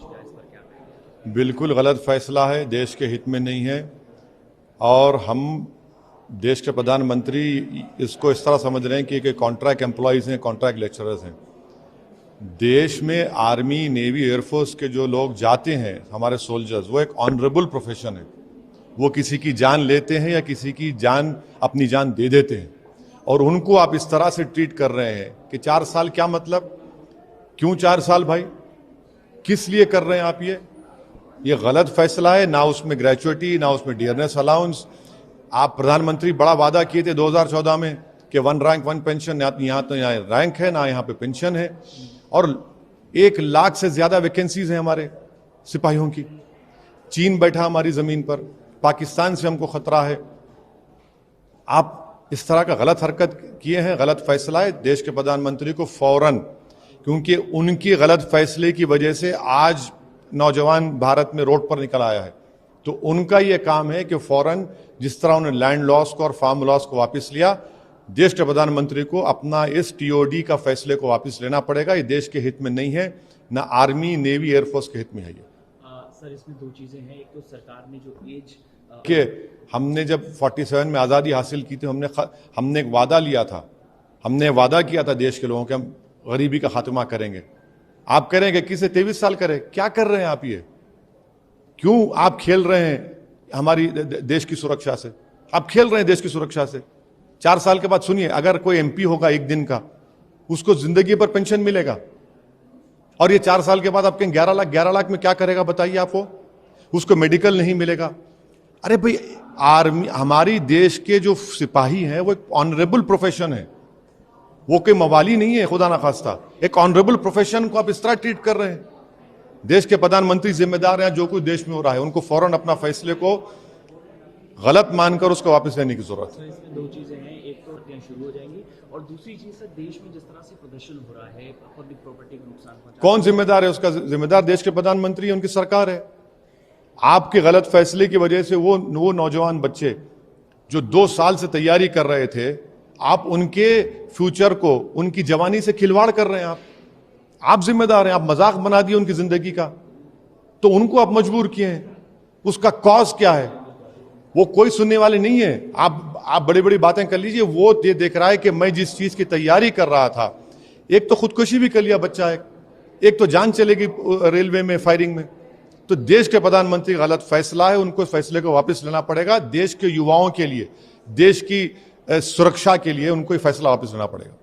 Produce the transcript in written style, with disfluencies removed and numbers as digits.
जाए, इस पर क्या कहेंगे? बिल्कुल गलत फैसला है, देश के हित में नहीं है। और हम देश के प्रधानमंत्री इसको इस तरह समझ रहे हैं कि ये कॉन्ट्रैक्ट एम्प्लॉयज़ हैं, कॉन्ट्रैक्ट लेक्चरर्स हैं। देश में आर्मी, नेवी, एयरफोर्स के जो लोग जाते हैं, हमारे सोल्जर्स, वो एक ऑनरेबल प्रोफेशन है। वो किसी की जान लेते हैं या किसी की जान, अपनी जान दे देते हैं। और उनको आप इस तरह से ट्रीट कर रहे हैं कि 4 साल, क्या मतलब? क्यों 4 साल भाई? किस लिए कर रहे हैं आप ये गलत फैसला है। ना उसमें ग्रेचुइटी, ना उसमें डियरनेस अलाउंस। आप प्रधानमंत्री बड़ा वादा किए थे 2014 में कि 1 रैंक 1 पेंशन, यहाँ तो यहाँ रैंक है ना यहाँ पे पेंशन है। और 1 लाख से ज्यादा वैकेंसीज हैं हमारे सिपाहियों की। चीन बैठा हमारी जमीन पर, पाकिस्तान से हमको खतरा है। आप इस तरह का गलत हरकत किए हैं, गलत फैसला है। देश के प्रधानमंत्री को फौरन, क्योंकि उनकी गलत फैसले की वजह से आज नौजवान भारत में रोड पर निकल आया है, तो उनका यह काम है कि फौरन, जिस तरह उन्होंने लैंड लॉस को और फार्म लॉस को वापस लिया, देश के प्रधानमंत्री को अपना इस टीओडी का फैसले को वापस लेना पड़ेगा। ये देश के हित में नहीं है, ना आर्मी, नेवी, एयरफोर्स के हित में है ये। सर, इसमें 2 चीजें हैं। एक तो सरकार ने जो एज कि हमने जब 47 में आज़ादी हासिल की थी, हमने एक वादा लिया था, हमने वादा किया था देश के लोगों के, हम गरीबी का खात्मा करेंगे। आप करेंगे, किसे 23 साल करे? क्या कर रहे हैं आप? ये क्यों आप खेल रहे हैं हमारी देश की सुरक्षा से? आप खेल रहे हैं देश की सुरक्षा से। 4 साल के बाद सुनिए, अगर कोई एमपी होगा 1 दिन का, उसको जिंदगी पर पेंशन मिलेगा। और ये 4 साल के बाद आपके 11 लाख में क्या करेगा बताइए आपको? उसको मेडिकल नहीं मिलेगा। अरे भाई, आर्मी, हमारी देश के जो सिपाही हैं वो एक ऑनरेबल प्रोफेशन है, वो कोई मवाली नहीं है खुदा ना खास्ता। एक ऑनरेबल प्रोफेशन को आप इस तरह ट्रीट कर रहे हैं। देश के प्रधानमंत्री जिम्मेदार हैं जो कुछ देश में हो रहा है, उनको फौरन अपना फैसले को गलत मानकर उसको वापस लेने की जरूरत है। इसमें 2 चीजें हैं। एक तो हत्याएं शुरू हो जाएंगी, और दूसरी चीज सर, देश में जिस तरह से प्रदर्शन हो रहा है, पब्लिक प्रॉपर्टी को नुकसान पहुंचा, कौन जिम्मेदार है? उसका जिम्मेदार देश के प्रधानमंत्री है, उनकी सरकार है। आपके गलत फैसले की वजह से वो नौजवान बच्चे जो 2 साल से तैयारी कर रहे थे, आप उनके फ्यूचर को, उनकी जवानी से खिलवाड़ कर रहे हैं। आप जिम्मेदार हैं। आप मजाक बना दिए उनकी जिंदगी का, तो उनको आप मजबूर किए हैं। उसका कॉज क्या है? वो कोई सुनने वाले नहीं है। आप बड़ी बड़ी बातें कर लीजिए, वो ये देख रहा है कि मैं जिस चीज की तैयारी कर रहा था, एक तो खुदकुशी भी कर लिया बच्चा, एक तो जान चलेगी रेलवे में फायरिंग में। तो देश के प्रधानमंत्री गलत फैसला है, उनको इस फैसले को वापस लेना पड़ेगा। देश के युवाओं के लिए, देश की सुरक्षा के लिए उनको ये फैसला वापस लेना पड़ेगा।